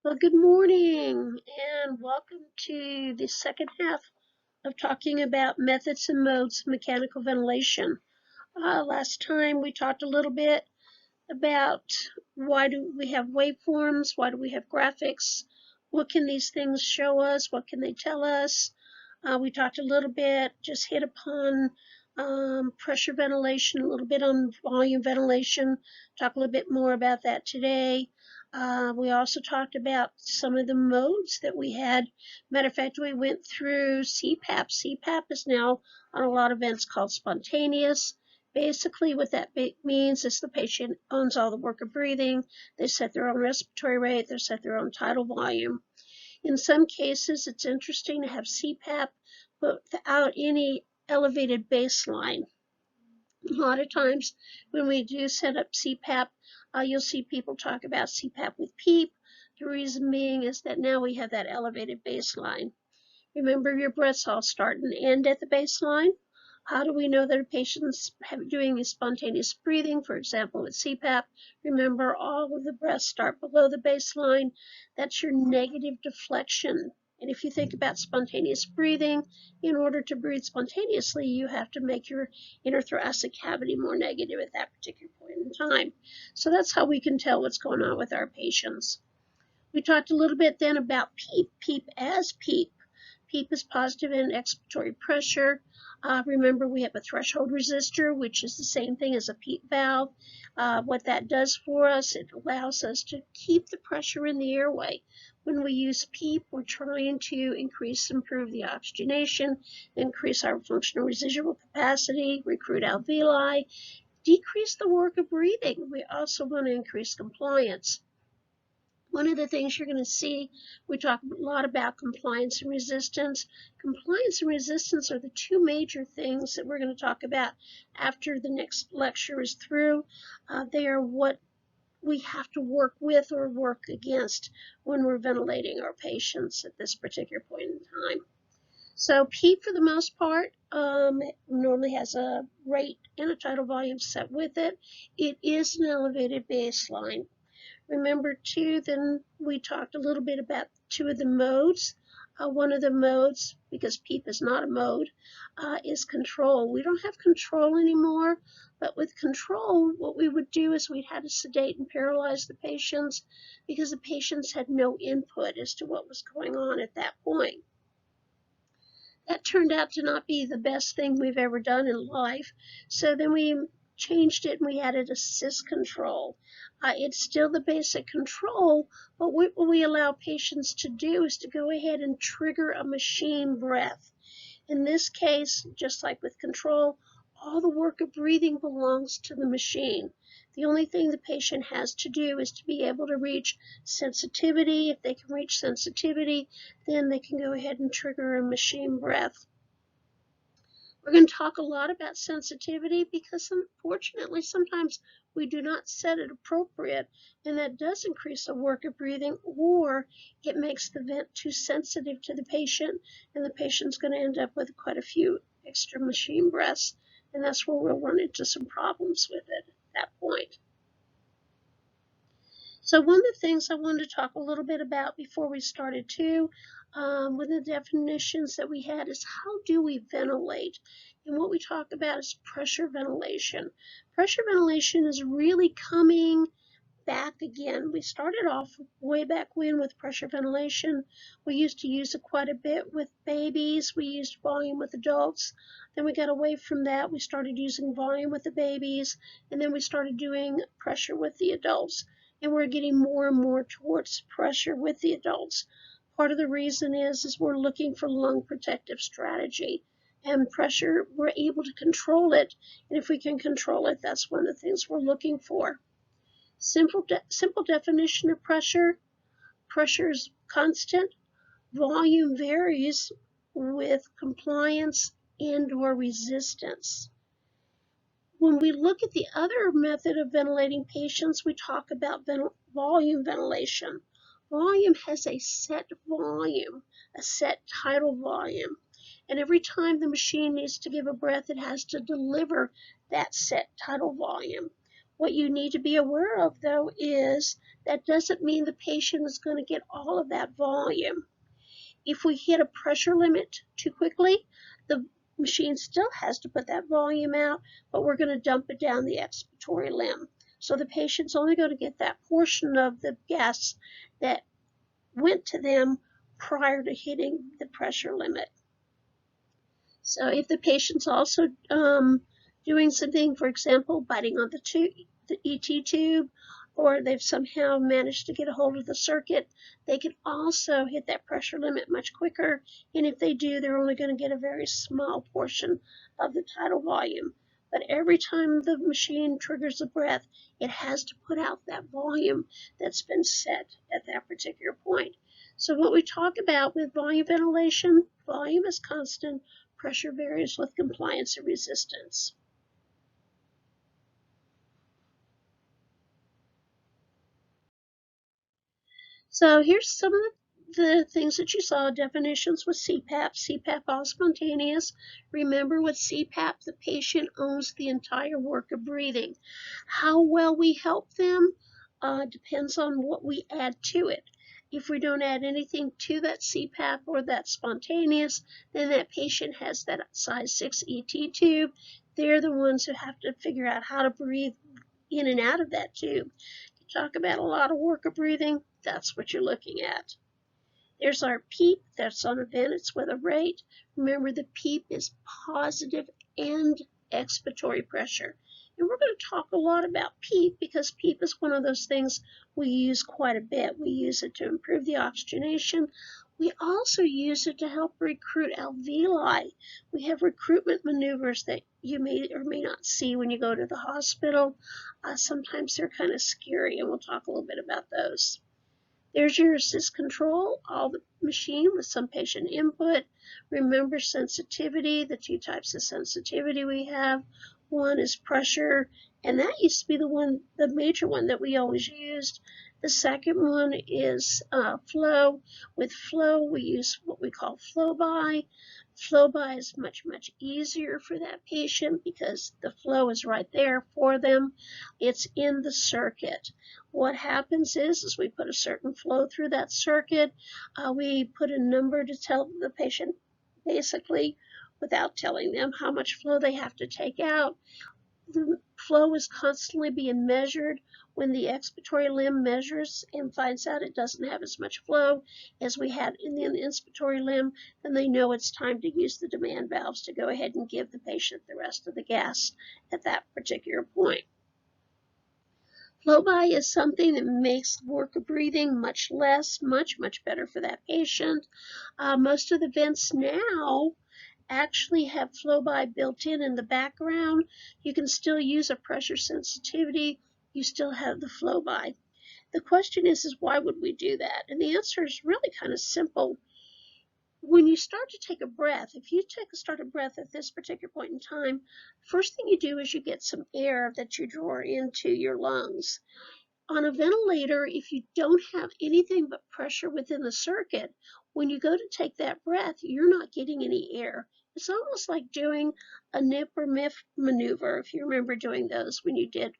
Well, good morning and welcome to the second half of talking about methods and modes of mechanical ventilation. Last time we talked a little bit about why do we have waveforms, why do we have graphics, what can these things show us, what can they tell us. We talked a little bit, just hit upon pressure ventilation, a little bit on volume ventilation, talk a little bit more about that today. We also talked about some of the modes that we had. Matter of fact, we went through CPAP. CPAP is now on a lot of vents called spontaneous. Basically, what that means is the patient owns all the work of breathing. They set their own respiratory rate. They set their own tidal volume. In some cases, it's interesting to have CPAP, but without any elevated baseline. A lot of times when we do set up CPAP, you'll see people talk about CPAP with PEEP. The reason being is that now we have that elevated baseline. Remember, your breaths all start and end at the baseline. How do we know that a patient's doing a spontaneous breathing, for example, with CPAP? Remember, all of the breaths start below the baseline. That's your negative deflection. And if you think about spontaneous breathing, in order to breathe spontaneously, you have to make your inner thoracic cavity more negative at that particular point in time. So that's how we can tell what's going on with our patients. We talked a little bit then about PEEP, PEEP as PEEP. PEEP is positive in expiratory pressure. Remember, we have a threshold resistor, which is the same thing as a PEEP valve. What that does for us, it allows us to keep the pressure in the airway. When we use PEEP, we're trying to improve the oxygenation, increase our functional residual capacity, recruit alveoli, decrease the work of breathing. We also want to increase compliance. One of the things you're going to see, we talk a lot about compliance and resistance. Compliance and resistance are the two major things that we're going to talk about after the next lecture is through. They are what we have to work with or work against when we're ventilating our patients at this particular point in time. So PEEP, for the most part, normally has a rate and a tidal volume set with it. It is an elevated baseline. Remember, too, then we talked a little bit about two of the modes. One of the modes, because PEEP is not a mode, is control. We don't have control anymore, but with control, what we would do is we'd have to sedate and paralyze the patients because the patients had no input as to what was going on at that point. That turned out to not be the best thing we've ever done in life, so then we changed it and we added assist control. It's still the basic control, but what we allow patients to do is to go ahead and trigger a machine breath. In this case, just like with control, all the work of breathing belongs to the machine. The only thing the patient has to do is to be able to reach sensitivity. If they can reach sensitivity, then they can go ahead and trigger a machine breath. We're going to talk a lot about sensitivity because unfortunately sometimes we do not set it appropriate, and that does increase the work of breathing, or it makes the vent too sensitive to the patient, and the patient's going to end up with quite a few extra machine breaths, and that's where we'll run into some problems with it at that point. So one of the things I wanted to talk a little bit about before we started too, one of the definitions that we had is how do we ventilate? And what we talk about is pressure ventilation. Pressure ventilation is really coming back again. We started off way back when with pressure ventilation. We used to use it quite a bit with babies. We used volume with adults. Then we got away from that. We started using volume with the babies, and then we started doing pressure with the adults. And we're getting more and more towards pressure with the adults. Part of the reason is we're looking for lung protective strategy. And pressure, we're able to control it. And if we can control it, that's one of the things we're looking for. Simple definition of pressure. Pressure is constant. Volume varies with compliance and or resistance. When we look at the other method of ventilating patients, we talk about volume ventilation. Volume has a set volume, a set tidal volume. And every time the machine needs to give a breath, it has to deliver that set tidal volume. What you need to be aware of, though, is that doesn't mean the patient is going to get all of that volume. If we hit a pressure limit too quickly, the machine still has to put that volume out, but we're going to dump it down the expiratory limb. So the patient's only going to get that portion of the gas that went to them prior to hitting the pressure limit. So if the patient's also doing something, for example, biting on the ET tube, or they've somehow managed to get a hold of the circuit, they can also hit that pressure limit much quicker. And if they do, they're only going to get a very small portion of the tidal volume. But every time the machine triggers a breath, it has to put out that volume that's been set at that particular point. So what we talk about with volume ventilation, volume is constant, pressure varies with compliance and resistance. So here's some of the things that you saw, definitions with CPAP. CPAP, all spontaneous. Remember with CPAP, the patient owns the entire work of breathing. How well we help them depends on what we add to it. If we don't add anything to that CPAP or that spontaneous, then that patient has that size 6 ET tube. They're the ones who have to figure out how to breathe in and out of that tube. Talk about a lot of work of breathing, that's what you're looking at. There's our PEEP, that's on a vent, it's with a rate. Remember the PEEP is positive end expiratory pressure. And we're going to talk a lot about PEEP because PEEP is one of those things we use quite a bit. We use it to improve the oxygenation. We also use it to help recruit alveoli. We have recruitment maneuvers that you may or may not see when you go to the hospital. Sometimes they're kind of scary, and we'll talk a little bit about those. There's your assist control, all the machine with some patient input. Remember sensitivity, the two types of sensitivity we have. One is pressure, and that used to be the major one that we always used. The second one is flow. With flow, we use what we call flow by. Flow by is much, much easier for that patient because the flow is right there for them. It's in the circuit. What happens is we put a certain flow through that circuit. We put a number to tell the patient, basically, without telling them how much flow they have to take out. The flow is constantly being measured. When the expiratory limb measures and finds out it doesn't have as much flow as we had in the inspiratory limb, then they know it's time to use the demand valves to go ahead and give the patient the rest of the gas at that particular point. Flow-by is something that makes work of breathing much less, much better for that patient. Most of the vents now actually have flow-by built in the background. You can still use a pressure sensitivity. You still have the flow-by. The question is why would we do that? And the answer is really kind of simple. When you start to take a breath, if you start a breath at this particular point in time, first thing you do is you get some air that you draw into your lungs. On a ventilator, if you don't have anything but pressure within the circuit, when you go to take that breath, you're not getting any air. It's almost like doing a nip or miff maneuver, if you remember doing those when you did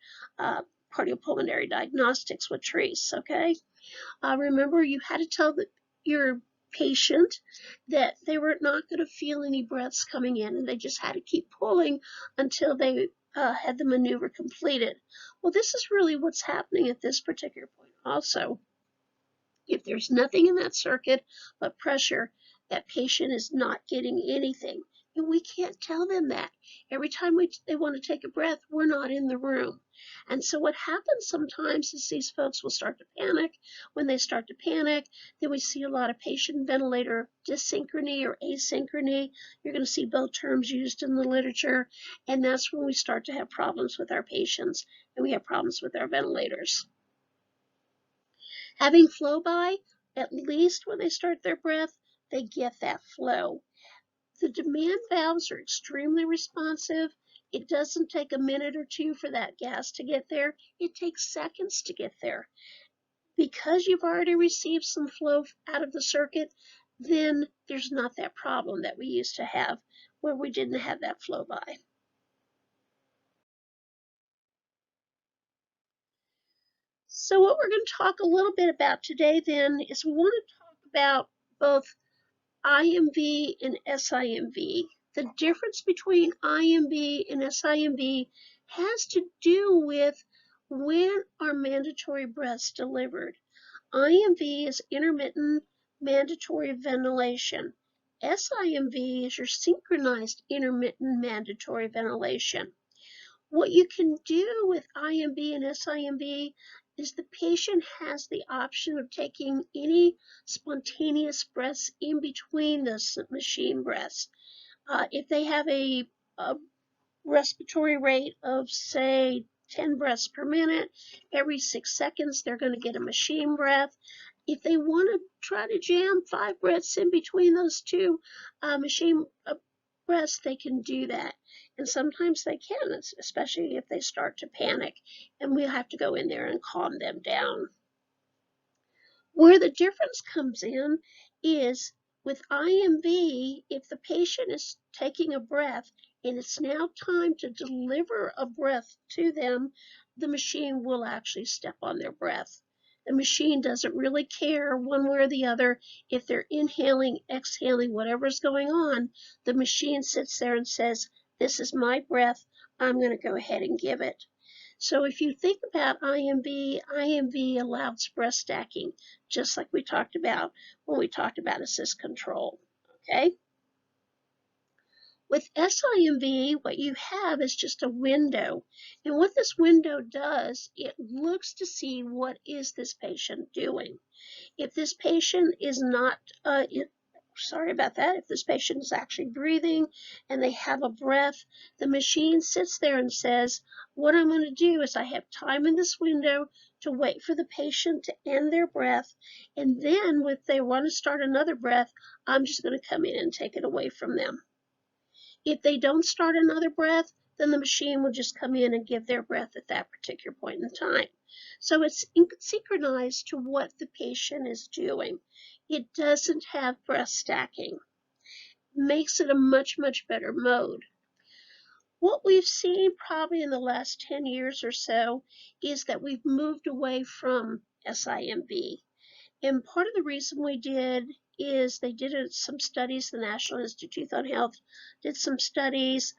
cardiopulmonary diagnostics with Treese, okay? Remember, you had to tell your patient that they were not going to feel any breaths coming in, and they just had to keep pulling until they had the maneuver completed. Well, this is really what's happening at this particular point also. If there's nothing in that circuit but pressure, that patient is not getting anything. And we can't tell them that. Every time they want to take a breath, we're not in the room. And so what happens sometimes is these folks will start to panic. When they start to panic, then we see a lot of patient ventilator dysynchrony or asynchrony. You're going to see both terms used in the literature. And that's when we start to have problems with our patients and we have problems with our ventilators. Having flow by, at least when they start their breath, they get that flow. The demand valves are extremely responsive. It doesn't take a minute or two for that gas to get there. It takes seconds to get there. Because you've already received some flow out of the circuit, then there's not that problem that we used to have where we didn't have that flow by. So what we're going to talk a little bit about today then is we want to talk about both IMV and SIMV. The difference between IMV and SIMV has to do with when are mandatory breaths delivered. IMV is intermittent mandatory ventilation. SIMV is your synchronized intermittent mandatory ventilation. What you can do with IMV and SIMV is the patient has the option of taking any spontaneous breaths in between those machine breaths. If they have a respiratory rate of, say, 10 breaths per minute, every 6 seconds they're going to get a machine breath. If they want to try to jam 5 breaths in between those two machine breaths, they can do that. And sometimes they can, especially if they start to panic, and we have to go in there and calm them down. Where the difference comes in is with IMV, if the patient is taking a breath and it's now time to deliver a breath to them, the machine will actually step on their breath. The machine doesn't really care one way or the other if they're inhaling, exhaling, whatever's going on. The machine sits there and says, "This is my breath. I'm going to go ahead and give it." So if you think about IMV allows breath stacking, just like we talked about when we talked about assist control, okay? With SIMV, what you have is just a window. And what this window does, it looks to see what is this patient doing. If this patient is not, sorry about that, if this patient is actually breathing and they have a breath, the machine sits there and says, what I'm going to do is I have time in this window to wait for the patient to end their breath, and then if they want to start another breath, I'm just going to come in and take it away from them. If they don't start another breath, then the machine will just come in and give their breath at that particular point in time. So it's synchronized to what the patient is doing. It doesn't have breath stacking. Makes it a much, much better mode. What we've seen probably in the last 10 years or so is that we've moved away from SIMV. And part of the reason we did is they did some studies, the National Institute on Health did some studies.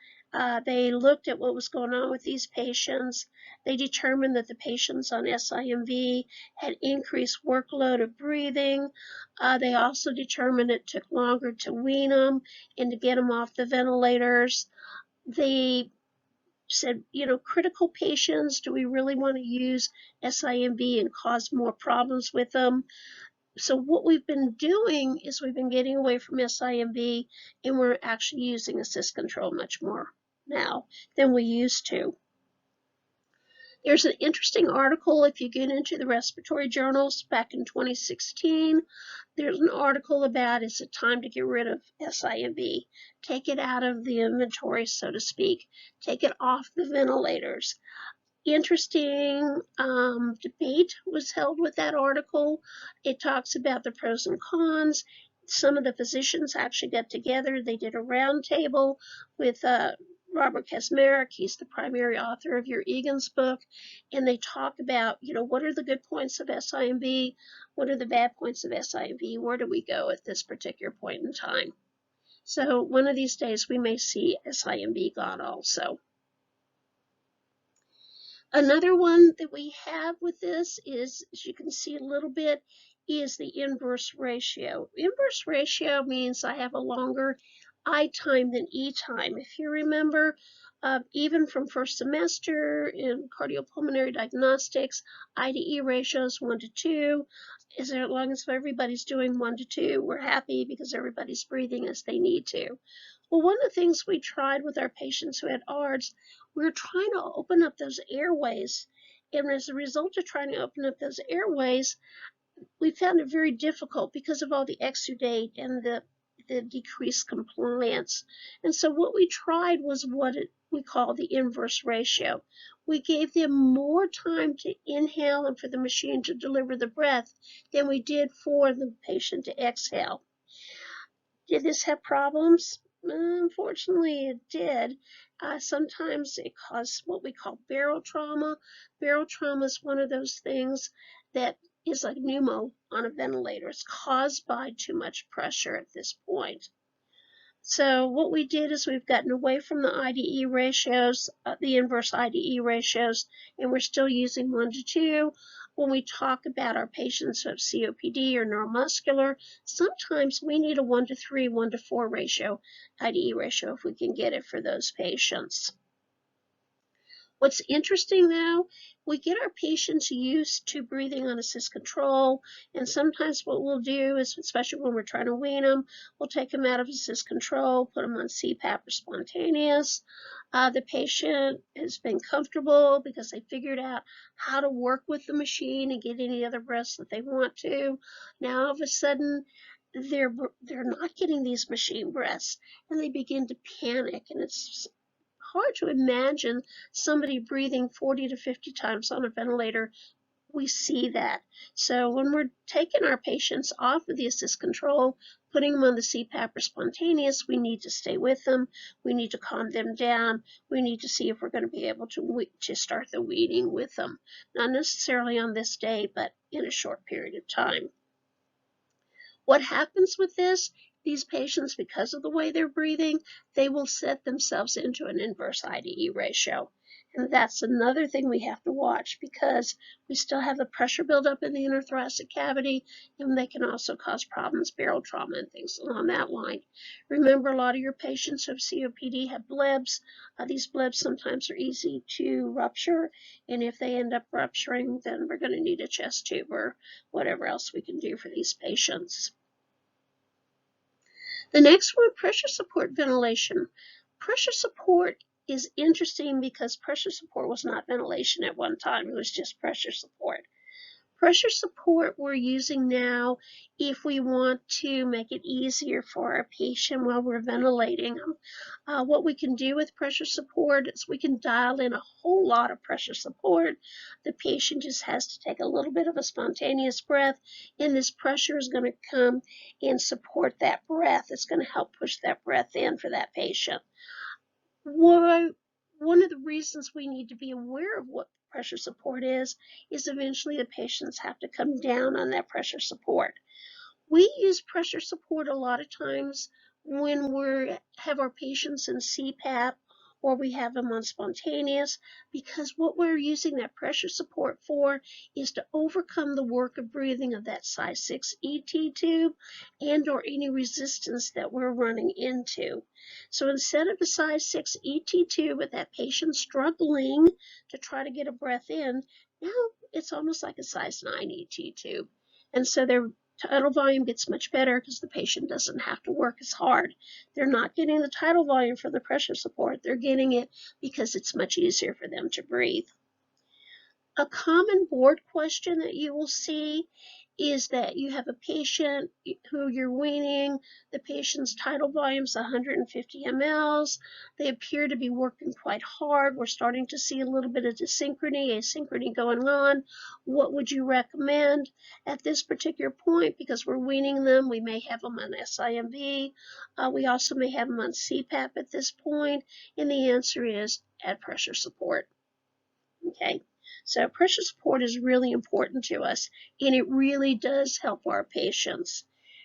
They looked at what was going on with these patients. They determined that the patients on SIMV had increased workload of breathing. They also determined it took longer to wean them and to get them off the ventilators. They said, critical patients, do we really want to use SIMV and cause more problems with them? So what we've been doing is we've been getting away from SIMV, and we're actually using assist control much more now than we used to. There's an interesting article if you get into the respiratory journals back in 2016. There's an article about, is it time to get rid of SIMV? Take it out of the inventory, so to speak. Take it off the ventilators. Interesting debate was held with that article. It talks about the pros and cons. Some of the physicians actually got together. They did a roundtable with Robert Kaczmarek. He's the primary author of your Egan's book. And they talk about, what are the good points of SIMV? What are the bad points of SIMV? Where do we go at this particular point in time? So one of these days we may see SIMV gone also. Another one that we have with this is, as you can see a little bit, is the inverse ratio. Inverse ratio means I have a longer I time than E time. If you remember, even from first semester in cardiopulmonary diagnostics, I to E ratio is 1 to 2. As long as everybody's doing 1 to 2, we're happy because everybody's breathing as they need to. Well, one of the things we tried with our patients who had ARDS, we were trying to open up those airways. And as a result of trying to open up those airways, we found it very difficult because of all the exudate and the decreased compliance. And so what we tried was what we call the inverse ratio. We gave them more time to inhale and for the machine to deliver the breath than we did for the patient to exhale. Did this have problems? Unfortunately, it did. Sometimes it causes what we call barrel trauma. Barrel trauma is one of those things that is like pneumo on a ventilator. It's caused by too much pressure at this point. So what we did is we've gotten away from the IDE ratios, the inverse IDE ratios, and we're still using 1 to 2. When we talk about our patients who have COPD or neuromuscular, sometimes we need a 1 to 3, 1 to 4 ratio, IDE ratio, if we can get it for those patients. What's interesting though, we get our patients used to breathing on assist control, and sometimes what we'll do is, especially when we're trying to wean them, we'll take them out of assist control, put them on CPAP or spontaneous. The patient has been comfortable because they figured out how to work with the machine and get any other breaths that they want to. Now all of a sudden, they're not getting these machine breaths, and they begin to panic, and it's hard to imagine somebody breathing 40 to 50 times on a ventilator. We see that. So when we're taking our patients off of the assist control, putting them on the CPAP or spontaneous, we need to stay with them. We need to calm them down. We need to see if we're going to be able to start the weaning with them. Not necessarily on this day, but in a short period of time. What happens with this? These patients, because of the way they're breathing, they will set themselves into an inverse IDE ratio. And that's another thing we have to watch because we still have the pressure buildup in the inner thoracic cavity, and they can also cause problems, barrel trauma and things along that line. Remember, a lot of your patients who have COPD have blebs. These blebs sometimes are easy to rupture, and if they end up rupturing, then we're going to need a chest tube or whatever else we can do for these patients. The next one, pressure support ventilation. Pressure support is interesting because pressure support was not ventilation at one time. It was just pressure support. Pressure support we're using now if we want to make it easier for our patient while we're ventilating them. What we can do with pressure support is we can dial in a whole lot of pressure support. The patient just has to take a little bit of a spontaneous breath, and this pressure is going to come and support that breath. It's going to help push that breath in for that patient. One of the reasons we need to be aware of what pressure support is eventually the patients have to come down on that pressure support. We use pressure support a lot of times when we have our patients in CPAP or we have them on spontaneous, because what we're using that pressure support for is to overcome the work of breathing of that size 6 ET tube and or any resistance that we're running into. So instead of a size 6 ET tube with that patient struggling to try to get a breath in, now it's almost like a size 9 ET tube. And so their tidal volume gets much better because the patient doesn't have to work as hard. They're not getting the tidal volume for the pressure support. They're getting it because it's much easier for them to breathe. A common board question that you will see is that you have a patient who you're weaning. The patient's tidal volume is 150 mLs. They appear to be working quite hard. We're starting to see a little bit of asynchrony going on. What would you recommend at this particular point? Because we're weaning them, we may have them on SIMV. We also may have them on CPAP at this point. And the answer is add pressure support. Okay. So pressure support is really important to us, and it really does help our patients.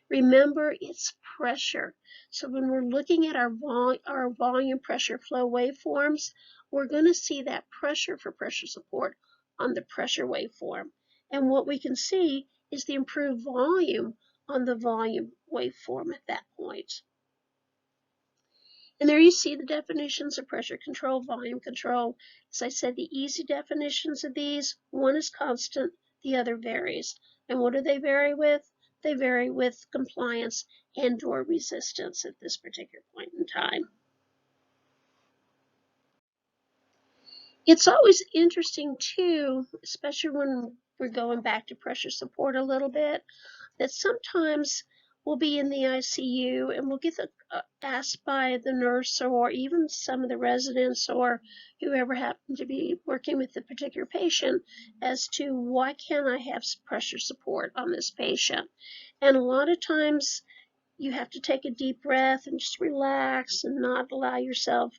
Remember, it's pressure. So when we're looking at our volume pressure flow waveforms, we're going to see that pressure for pressure support on the pressure waveform. And what we can see is the improved volume on the volume waveform at that point. And there you see the definitions of pressure control, volume control. As I said, the easy definitions of these, one is constant, the other varies. And what do they vary with? They vary with compliance and or resistance at this particular point in time. It's always interesting too, especially when we're going back to pressure support a little bit, that sometimes we'll be in the ICU and we'll get asked by the nurse or even some of the residents or whoever happened to be working with the particular patient as to why can't I have pressure support on this patient. And a lot of times you have to take a deep breath and just relax and not allow yourself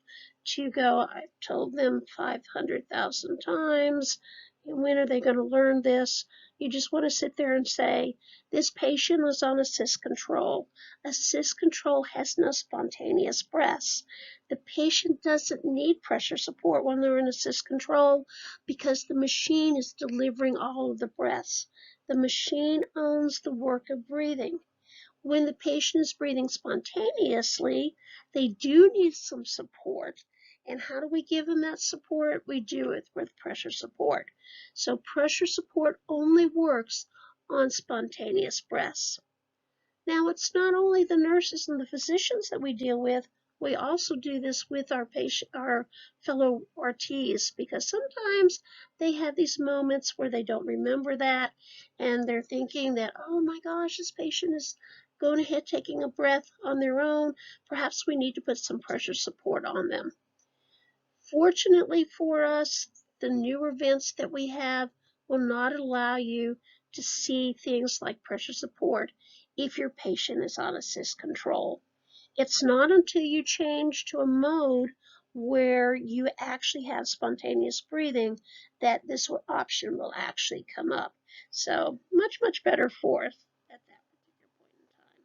to go, I've told them 500,000 times, and when are they going to learn this? You just want to sit there and say, this patient is on assist control. Assist control has no spontaneous breaths. The patient doesn't need pressure support when they're in assist control because the machine is delivering all of the breaths. The machine owns the work of breathing. When the patient is breathing spontaneously, they do need some support. And how do we give them that support? We do it with pressure support. So pressure support only works on spontaneous breaths. Now, it's not only the nurses and the physicians that we deal with, we also do this with our fellow RTs, because sometimes they have these moments where they don't remember that, and they're thinking that, oh my gosh, this patient is going ahead taking a breath on their own. Perhaps we need to put some pressure support on them. Fortunately for us, the newer vents that we have will not allow you to see things like pressure support if your patient is on assist control. It's not until you change to a mode where you actually have spontaneous breathing that this option will actually come up. So much, much better for us at that particular point in time.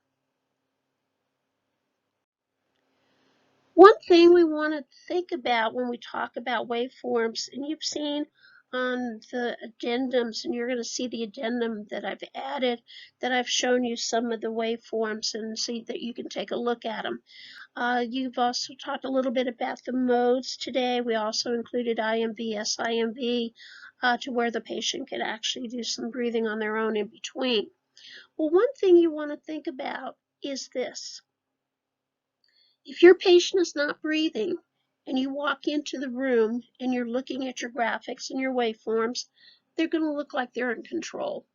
One thing we want to think about when we talk about waveforms, and you've seen on the addendums, and you're going to see the addendum that I've added, that I've shown you some of the waveforms and see that you can take a look at them. You've also talked a little bit about the modes today. We also included IMV, SIMV, to where the patient can actually do some breathing on their own in between. Well, one thing you want to think about is this. If your patient is not breathing and you walk into the room and you're looking at your graphics and your waveforms, they're going to look like they're in control.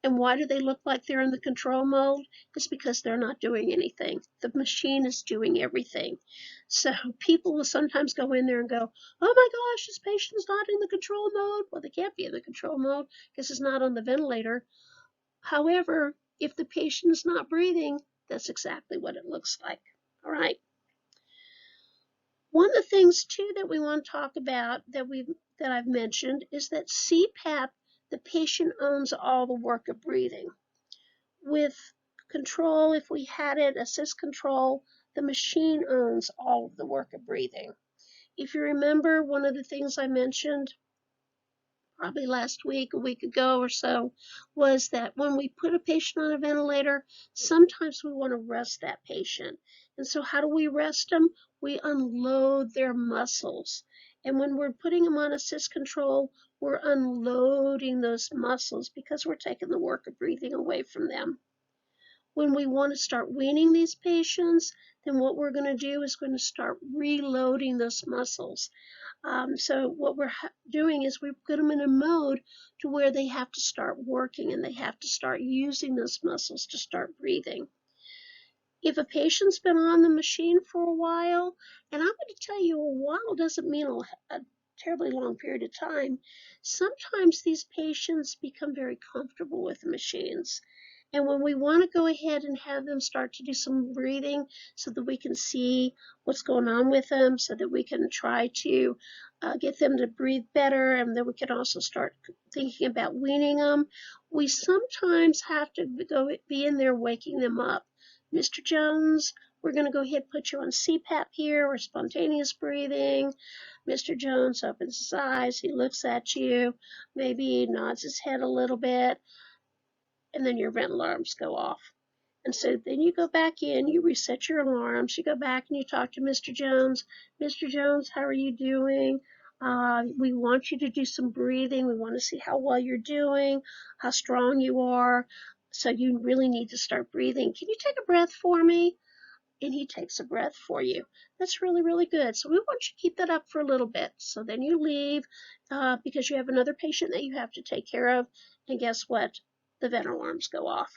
And why do they look like they're in the control mode? It's because they're not doing anything. The machine is doing everything. So people will sometimes go in there and go, oh my gosh, this patient's not in the control mode. Well, they can't be in the control mode because it's not on the ventilator. However, if the patient is not breathing, that's exactly what it looks like. All right. One of the things too that we want to talk about that I've mentioned is that CPAP, the patient owns all the work of breathing. With control, if we had it, assist control, the machine owns all of the work of breathing. If you remember, one of the things I mentioned probably last week, a week ago or so, was that when we put a patient on a ventilator, sometimes we want to rest that patient. And so how do we rest them? We unload their muscles. And when we're putting them on assist control, we're unloading those muscles because we're taking the work of breathing away from them. When we want to start weaning these patients, then what we're going to do is going to start reloading those muscles. So what we're doing is we put them in a mode to where they have to start working and they have to start using those muscles to start breathing. If a patient's been on the machine for a while, and I'm going to tell you, a while doesn't mean a terribly long period of time, sometimes these patients become very comfortable with the machines. And when we want to go ahead and have them start to do some breathing so that we can see what's going on with them, so that we can try to get them to breathe better, and then we can also start thinking about weaning them, we sometimes have to be in there waking them up. Mr. Jones, we're going to go ahead and put you on CPAP here, or spontaneous breathing. Mr. Jones opens his eyes, he looks at you, maybe nods his head a little bit, and then your vent alarms go off. And so then you go back in, you reset your alarms, you go back and you talk to Mr. Jones. Mr. Jones, how are you doing? We want you to do some breathing. We want to see how well you're doing, how strong you are. So you really need to start breathing. Can you take a breath for me? And he takes a breath for you. That's really, really good. So we want you to keep that up for a little bit. So then you leave because you have another patient that you have to take care of. And guess what? The vent alarms go off.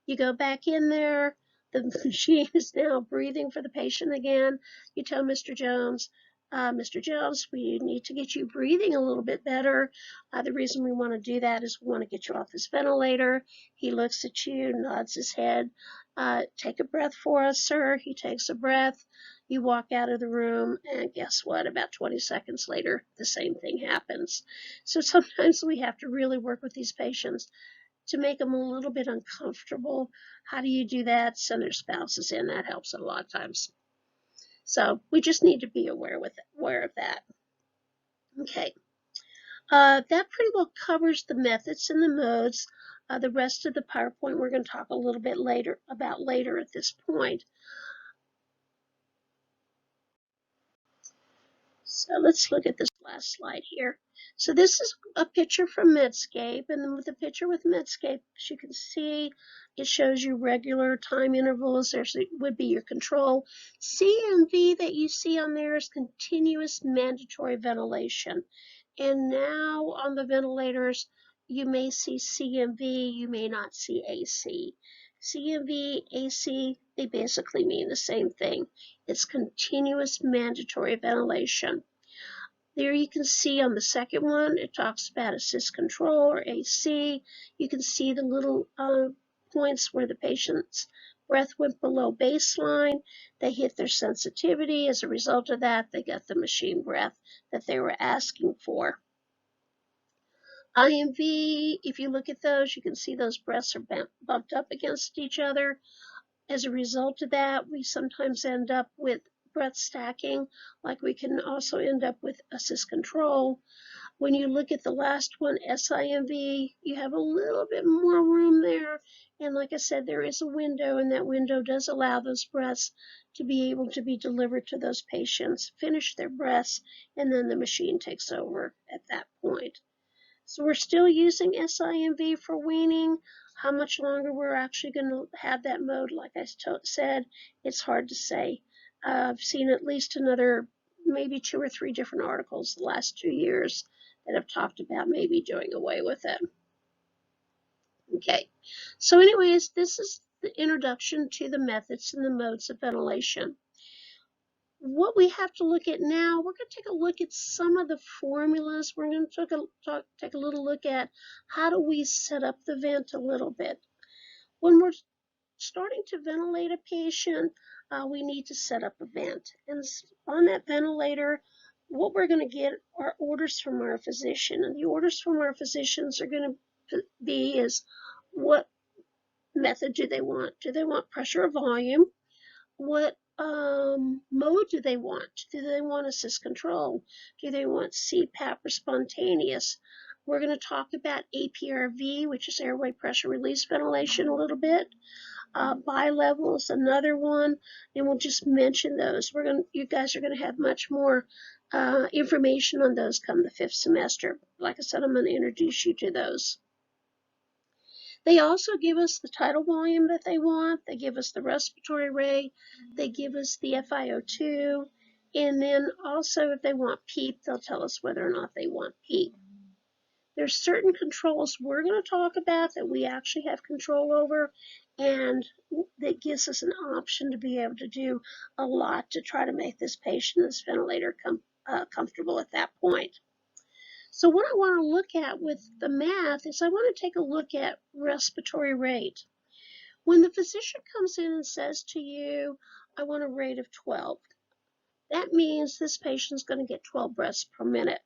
You go back in there. The machine is now breathing for the patient again. You tell Mr. Jones, Mr. Jones, we need to get you breathing a little bit better. The reason we want to do that is we want to get you off this ventilator. He looks at you, nods his head. Take a breath for us, sir. He takes a breath. You walk out of the room, and guess what? About 20 seconds later, the same thing happens. So sometimes we have to really work with these patients to make them a little bit uncomfortable. How do you do that? Send their spouses in. That helps a lot of times. So we just need to be aware of that. Okay. That pretty well covers the methods and the modes. The rest of the PowerPoint we're going to talk a little bit later at this point. So let's look at this last slide here. So this is a picture from Medscape, and then with the picture with Medscape, as you can see, it shows you regular time intervals. There would be your control. CMV that you see on there is continuous mandatory ventilation. And now on the ventilators, you may see CMV, you may not see AC. CMV, AC, they basically mean the same thing. It's continuous mandatory ventilation. There you can see on the second one, it talks about assist control or AC. You can see the little points where the patient's breath went below baseline. They hit their sensitivity. As a result of that, they got the machine breath that they were asking for. IMV, if you look at those, you can see those breaths are bumped up against each other. As a result of that, we sometimes end up with breath stacking, like we can also end up with assist control. When you look at the last one, SIMV, you have a little bit more room there. And like I said, there is a window, and that window does allow those breaths to be able to be delivered to those patients, finish their breaths, and then the machine takes over at that point. So we're still using SIMV for weaning. How much longer we're actually going to have that mode, like I said, it's hard to say. I've seen at least another maybe 2 or 3 different articles the last 2 years that have talked about maybe doing away with it. Okay, so anyways, this is the introduction to the methods and the modes of ventilation. What we have to look at now, we're going to take a look at some of the formulas. We're going to take a little look at how do we set up the vent a little bit. When we're starting to ventilate a patient, we need to set up a vent. And on that ventilator, what we're going to get are orders from our physician. And the orders from our physicians are going to be is what method do they want? Do they want pressure or volume? What mode do they want? Do they want assist control? Do they want CPAP or spontaneous? We're going to talk about APRV, which is airway pressure release ventilation, a little bit. Bi-level is another one, and we'll just mention those. You guys are going to have much more information on those come the 5th semester. Like I said, I'm going to introduce you to those. They also give us the tidal volume that they want. They give us the respiratory rate. They give us the FiO2. And then also if they want PEEP, they'll tell us whether or not they want PEEP. There's certain controls we're going to talk about that we actually have control over, and that gives us an option to be able to do a lot to try to make this patient, this ventilator, comfortable at that point. So what I want to look at with the math is I want to take a look at respiratory rate. When the physician comes in and says to you, I want a rate of 12, that means this patient's going to get 12 breaths per minute.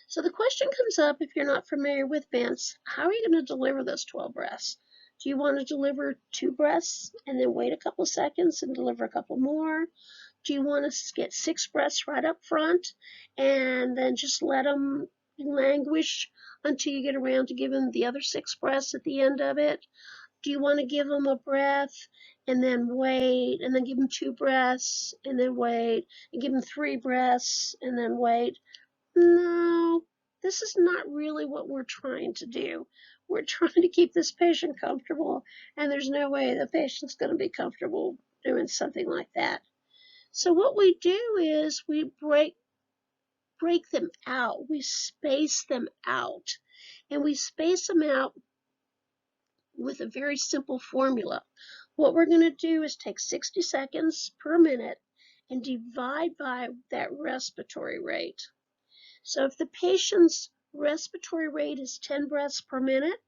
So the question comes up, if you're not familiar with vents, how are you going to deliver those 12 breaths? Do you want to deliver 2 breaths and then wait a couple seconds and deliver a couple more? Do you want to get 6 breaths right up front and then just let them languish until you get around to giving the other 6 breaths at the end of it? Do you want to give them a breath and then wait, and then give them 2 breaths and then wait, and give them 3 breaths and then wait? No, this is not really what we're trying to do. We're trying to keep this patient comfortable, and there's no way the patient's going to be comfortable doing something like that. So what we do is we break them out. We space them out. And we space them out with a very simple formula. What we're going to do is take 60 seconds per minute and divide by that respiratory rate. So if the patient's respiratory rate is 10 breaths per minute,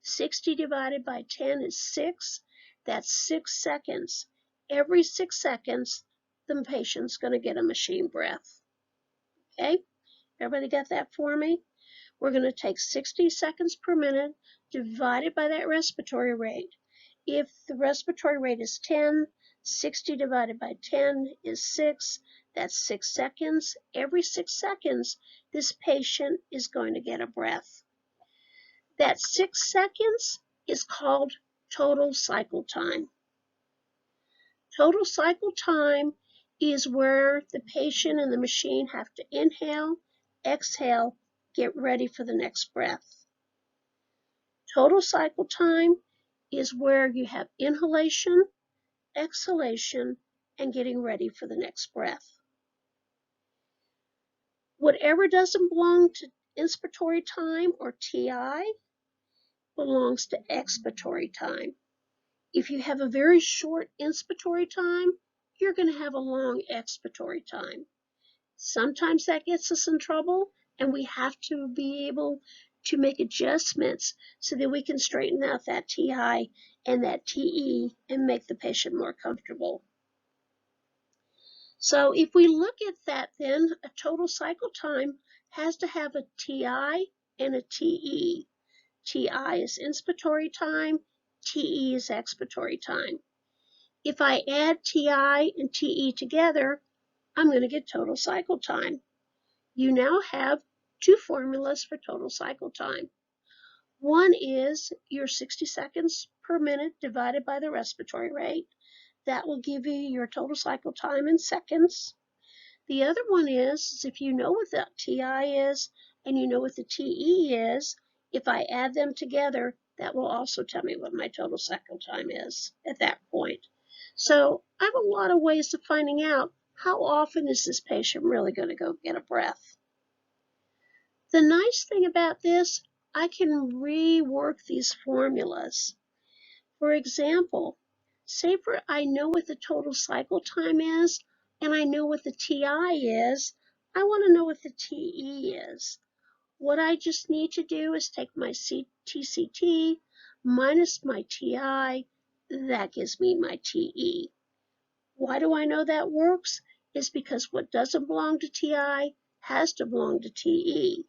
60 divided by 10 is 6. That's 6 seconds. Every 6 seconds, the patient's going to get a machine breath. Okay? Everybody got that for me? We're going to take 60 seconds per minute divided by that respiratory rate. If the respiratory rate is 10, 60 divided by 10 is 6. That's 6 seconds. Every 6 seconds, this patient is going to get a breath. That 6 seconds is called total cycle time. Total cycle time is where the patient and the machine have to inhale, exhale, get ready for the next breath. Total cycle time is where you have inhalation, exhalation, and getting ready for the next breath. Whatever doesn't belong to inspiratory time or TI belongs to expiratory time. If you have a very short inspiratory time, you're going to have a long expiratory time. Sometimes that gets us in trouble, and we have to be able to make adjustments so that we can straighten out that TI and that TE and make the patient more comfortable. So if we look at that, then a total cycle time has to have a TI and a TE. TI is inspiratory time, TE is expiratory time. If I add TI and TE together, I'm going to get total cycle time. You now have two formulas for total cycle time. One is your 60 seconds per minute divided by the respiratory rate. That will give you your total cycle time in seconds. The other one is if you know what the TI is and you know what the TE is, if I add them together, that will also tell me what my total cycle time is at that point. So I have a lot of ways of finding out how often is this patient really going to go get a breath. The nice thing about this, I can rework these formulas. For example, say I know what the total cycle time is, and I know what the TI is. I want to know what the TE is. What I just need to do is take my TCT minus my TI. That gives me my TE. Why do I know that works? It's because what doesn't belong to TI has to belong to TE.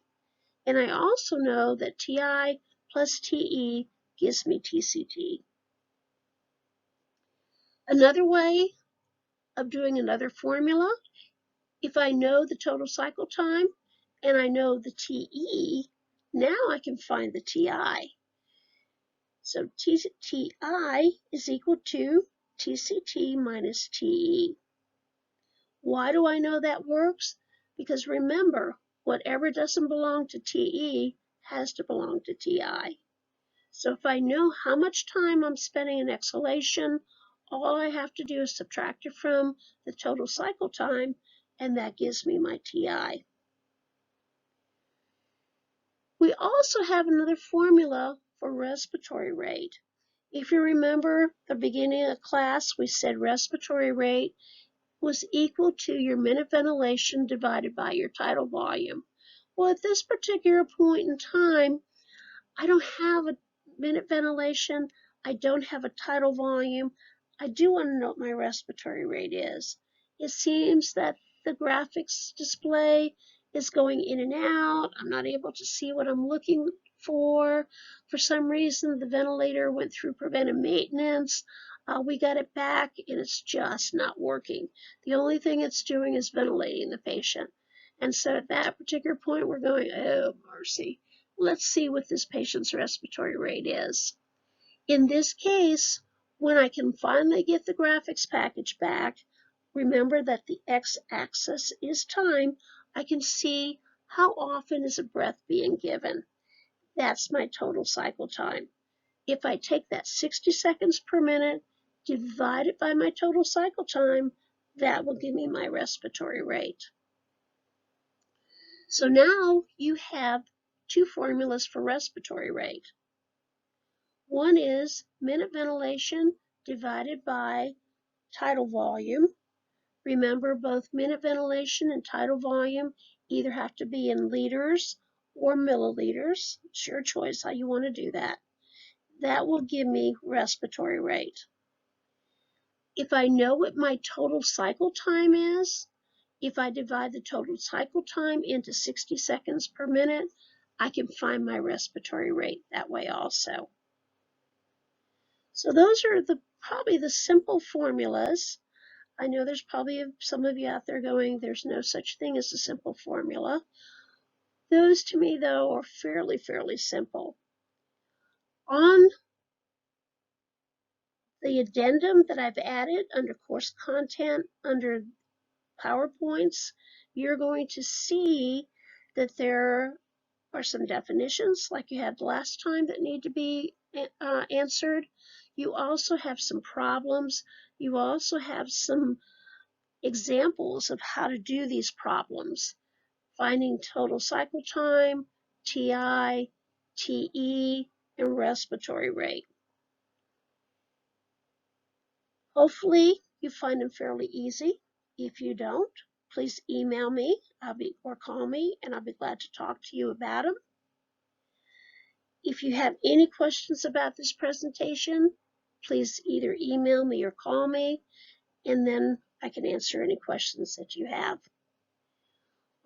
And I also know that TI plus TE gives me TCT. Another way of doing another formula, if I know the total cycle time and I know the TE, now I can find the TI. So TI is equal to TCT minus TE. Why do I know that works? Because remember, whatever doesn't belong to TE has to belong to TI. So if I know how much time I'm spending in exhalation, all I have to do is subtract it from the total cycle time, and that gives me my TI. We also have another formula for respiratory rate. If you remember the beginning of class, we said respiratory rate was equal to your minute ventilation divided by your tidal volume. Well, at this particular point in time, I don't have a minute ventilation. I don't have a tidal volume. I do want to know what my respiratory rate is. It seems that the graphics display is going in and out. I'm not able to see what I'm looking for. For some reason, the ventilator went through preventive maintenance. We got it back, and it's just not working. The only thing it's doing is ventilating the patient. And so at that particular point, we're going, oh, mercy. Let's see what this patient's respiratory rate is. In this case, when I can finally get the graphics package back, remember that the x-axis is time, I can see how often is a breath being given. That's my total cycle time. If I take that 60 seconds per minute, divide it by my total cycle time, that will give me my respiratory rate. So now you have two formulas for respiratory rate. One is minute ventilation divided by tidal volume. Remember, both minute ventilation and tidal volume either have to be in liters or milliliters. It's your choice how you want to do that. That will give me respiratory rate. If I know what my total cycle time is, if I divide the total cycle time into 60 seconds per minute, I can find my respiratory rate that way also. So those are probably the simple formulas. I know there's probably some of you out there going, there's no such thing as a simple formula. Those to me, though, are fairly simple. On the addendum that I've added under course content, under PowerPoints, you're going to see that there are some definitions like you had last time that need to be answered. You also have some problems. You also have some examples of how to do these problems. Finding total cycle time, TI, TE, and respiratory rate. Hopefully you find them fairly easy. If you don't, please email me or call me, and I'll be glad to talk to you about them. If you have any questions about this presentation, please either email me or call me, and then I can answer any questions that you have.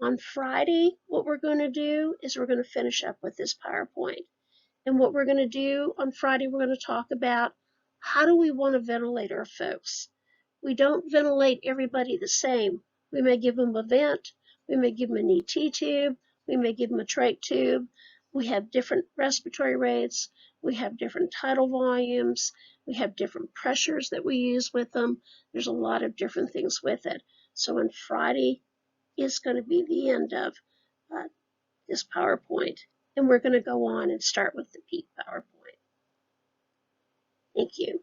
On Friday, what we're going to do is we're going to finish up with this PowerPoint. And what we're going to do on Friday, we're going to talk about how do we want to ventilate our folks. We don't ventilate everybody the same. We may give them a vent. We may give them an ET tube. We may give them a trach tube. We have different respiratory rates. We have different tidal volumes. We have different pressures that we use with them. There's a lot of different things with it. So on Friday is going to be the end of this PowerPoint. And we're going to go on and start with the PEEP PowerPoint. Thank you.